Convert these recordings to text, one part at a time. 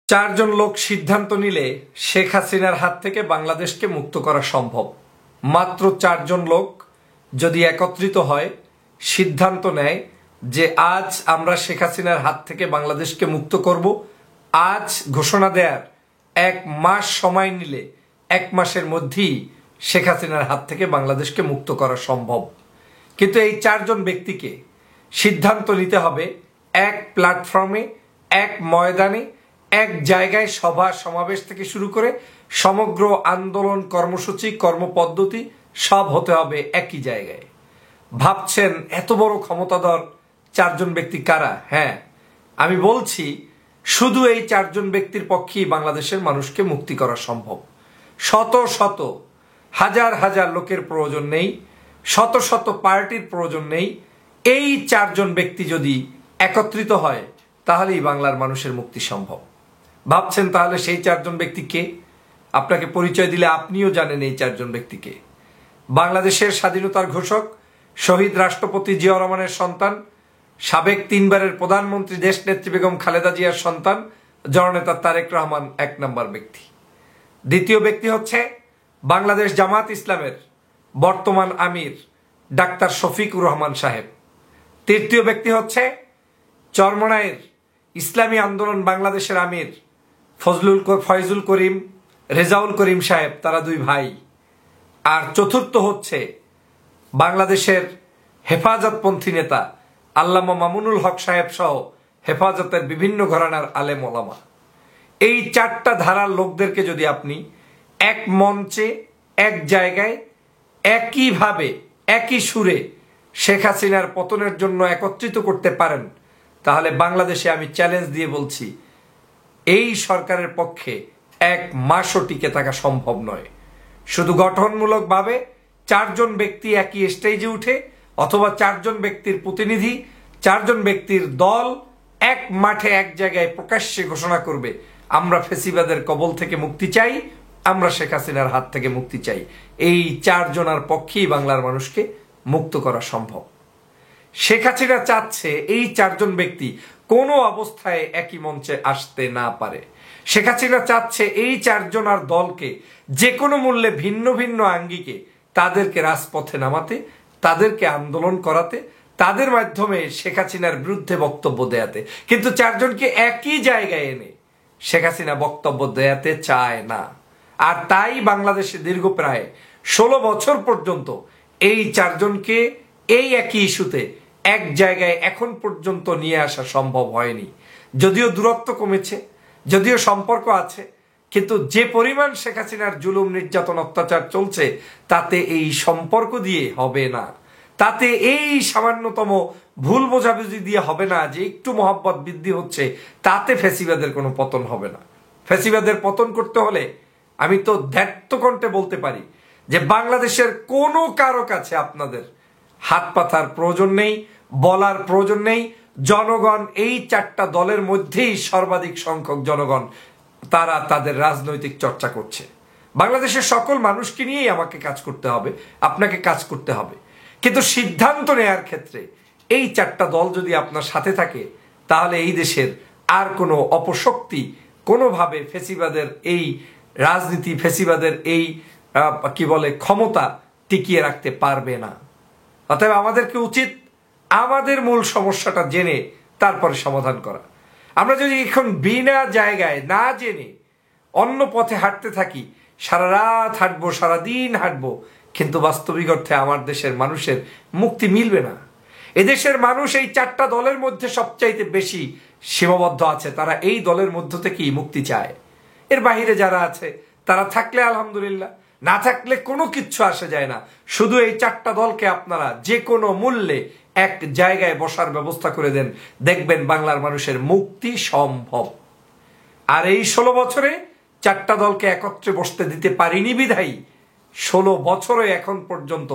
চারজন লোক সিদ্ধান্ত নিলে শেখ হাসিনার হাত থেকে বাংলাদেশকে মুক্ত করা সম্ভব। মাত্র চারজন লোক যদি একত্রিত হয়, সিদ্ধান্ত নেয় যে আজ আমরা শেখ হাসিনার হাত থেকে বাংলাদেশকে মুক্ত করব, আজ ঘোষণা দেয়ার 1 মাস সময় নিলে 1 মাসের মধ্যেই শেখ হাসিনার হাত থেকে বাংলাদেশকে মুক্ত করা সম্ভব। কিন্তু এই চারজন ব্যক্তিকে সিদ্ধান্ত নিতে হবে এক প্ল্যাটফর্মে, এক ময়দানে, এক জায়গায় সভা সমাবেশ থেকে শুরু করে সমগ্র আন্দোলন, কর্মসূচি, কর্মপদ্ধতি সব হতে হবে একই জায়গায়। ভাবছেন এত বড় ক্ষমতাধর চারজন ব্যক্তি কারা? হ্যাঁ, আমি বলছি শুধু এই চারজন ব্যক্তির পক্ষেই বাংলাদেশের মানুষকে মুক্তি করা সম্ভব। শত শত হাজার হাজার লোকের প্রয়োজন নেই, শত শত পার্টির প্রয়োজন নেই। এই চারজন ব্যক্তি যদি একত্রিত হয় তাহলেই বাংলার মানুষের মুক্তি সম্ভব। ভাবছেন তাহলে সেই চারজন ব্যক্তি কে? আপনাকে পরিচয় দিলে আপনিও জানেন এই চারজন ব্যক্তিকে। বাংলাদেশের স্বাধীনতার ঘোষক শহীদ রাষ্ট্রপতি জিয়াউর রহমানের সন্তান, সাবেক 3 বারের প্রধানমন্ত্রী দেশনেত্রী বেগম খালেদা জিয়ার সন্তান জননেতা তারেক রহমান 1 নম্বর ব্যক্তি। দ্বিতীয় ব্যক্তি হচ্ছে বাংলাদেশ জামাত ইসলামের বর্তমান আমির ডাক্তার শফিকুর রহমান সাহেব। তৃতীয় ব্যক্তি হচ্ছে চরমনাইয়ের ইসলামী আন্দোলন বাংলাদেশের আমির ফয়জুল করিম, রেজাউল করিম সাহেব, তারা 2 ভাই। আর চতুর্থ হচ্ছে বাংলাদেশের হেফাজতপন্থী নেতা আল্লামা মামুনুল হক সাহেব সহ হেফাজতের বিভিন্ন ঘরানার আলেম ওলামা। এই 4টা ধারার লোকদেরকে যদি আপনি এক মঞ্চে, এক জায়গায়, একইভাবে, একই সুরে শেখ হাসিনার পতনের জন্য একত্রিত করতে পারেন, তাহলে বাংলাদেশে আমি চ্যালেঞ্জ দিয়ে বলছি এই সরকারের পক্ষে 1 মাসও টিকে থাকা সম্ভব নয়। শুধু গঠনমূলকভাবে 4জন ব্যক্তি একই স্টেজে উঠে, অথবা 4জন ব্যক্তির প্রতিনিধি, 4জন ব্যক্তির দল এক মাঠে, এক জায়গায় প্রকাশ্যে ঘোষণা করবে আমরা ফেসিবাদের কবল থেকে মুক্তি চাই, আমরা শেখ হাসিনার হাত থেকে মুক্তি চাই। এই 4 জনের পক্ষেই বাংলার মানুষকে মুক্ত করা সম্ভব। শেখ হাসিনা চাচ্ছে এই 4জন ব্যক্তি কোনো অবস্থায় একই মঞ্চে আসতে না পারে। শেখ হাসিনা চাচ্ছে এই 4 জনের দলকে যে কোনো মূল্যে ভিন্ন ভিন্ন আঙ্গিকে তাদেরকে রাজপথে নামাতে, তাদেরকে আন্দোলন করাতে, তাদের মাধ্যমে শেখ হাসিনার বিরুদ্ধে বক্তব্য দেয়াতে। কিন্তু 4 জনকে একই জায়গায় এনে শেখ হাসিনা বক্তব্য দেয়াতে চায় না। আর তাই বাংলাদেশে দীর্ঘ প্রায় 16 বছর পর্যন্ত এই 4 জনকে এই একই ইস্যুতে এক জায়গায় এখন পর্যন্ত নিয়ে আসা সম্ভব হয়নি। যদিও দূরত্ব কমেছে, যদিও সম্পর্ক আছে, কিন্তু যে পরিমাণ শেখ হাসিনার জুলুম, নির্যাতন, অত্যাচার চলছে তাতে এই সম্পর্ক দিয়ে হবে না, তাতে এই সামান্যতম ভুল বোঝাবুঝি দিয়ে হবে না যে একটু মহব্বত বৃদ্ধি হচ্ছে, তাতে ফ্যাসিবাদের কোনো পতন হবে না। ফ্যাসিবাদের পতন করতে হলে আমি তো ধ্যাত্তকণ্ঠে বলতে পারি যে বাংলাদেশের কোনো কারো কাছে আপনাদের হাত পাতার প্রয়োজন নেই, বলার প্রয়োজন নেই। জনগণ এই 4টা দলের মধ্যেই সর্বাধিক সংখ্যক জনগণ তারা তাদের রাজনৈতিক চর্চা করছে। বাংলাদেশের সকল মানুষকে নিয়েই আমাকে কাজ করতে হবে, আপনাকে কাজ করতে হবে। কিন্তু সিদ্ধান্ত নেয়ার ক্ষেত্রে এই 4টা দল যদি আপনার সাথে থাকে, তাহলে এই দেশের আর কোনো অপশক্তি কোনোভাবে ফেসিবাদের এই রাজনীতি, ফেসিবাদের এই ক্ষমতা টিকিয়ে রাখতে পারবে না। অতএব আমাদেরকে উচিত আমাদের মূল সমস্যাটা জেনে তারপরে সমাধান করা। আমরা যদি এখন বিনা জায়গায় না জেনে অন্য পথে হাঁটতে থাকি, সারা রাত হাঁটবো, সারাদিন হাঁটবো, কিন্তু বাস্তবিক অর্থে আমার দেশের মানুষের মুক্তি মিলবে না। এদেশের মানুষ এই 4টা দলের মধ্যে সবচাইতে বেশি সীমাবদ্ধ আছে। তারা এই দলের মধ্য থেকেই মুক্তি চায়। এর বাহিরে যারা আছে তারা থাকলে আলহামদুলিল্লাহ, না থাকলে কোনো কিচ্ছু আসে যায় না। শুধু এই 4টা দলকে আপনারা যে কোনো মূল্যে এক জায়গায় বসার ব্যবস্থা করে দেন, দেখবেন বাংলার মানুষের মুক্তি সম্ভব। আর এই 16 বছরে 4টা দলকে একত্রে বসতে দিতে পারিনি বিধায়ী 16 বছরে এখন পর্যন্ত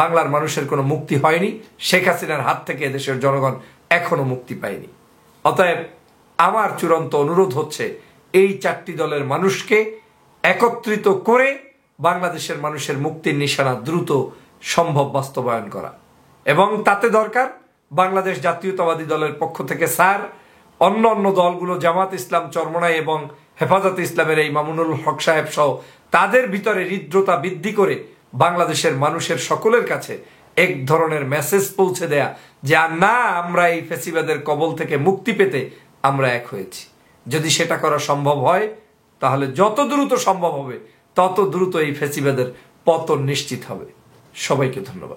বাংলার মানুষের কোনো মুক্তি হয়নি। শেখ হাসিনার হাত থেকে দেশের জনগণ এখনো মুক্তি পায়নি। অতএব আমার চূড়ান্ত অনুরোধ হচ্ছে এই 4টি দলের মানুষকে একত্রিত করে বাংলাদেশের মানুষের মুক্তির নিশানা দ্রুত সম্ভব বাস্তবায়ন করা। এবং তাতে দরকার বাংলাদেশ জাতীয়তাবাদী দলের পক্ষ থেকে স্যার অন্য অন্য দলগুলো জামাত ইসলাম, চরমনাই এবং হেফাজতে ইসলামের এই মামুনুল হক সাহেব সহ তাদের ভিতরে হৃদ্রতা বৃদ্ধি করে বাংলাদেশের মানুষের সকলের কাছে এক ধরনের মেসেজ পৌঁছে দেয়া যে না, আমরা এই ফ্যাসিবাদের কবল থেকে মুক্তি পেতে আমরা এক হয়েছি। যদি সেটা করা সম্ভব হয় তাহলে যত দ্রুত সম্ভব হবে তত দ্রুত এই ফ্যাসিবাদের পতন নিশ্চিত হবে। সবাইকে ধন্যবাদ।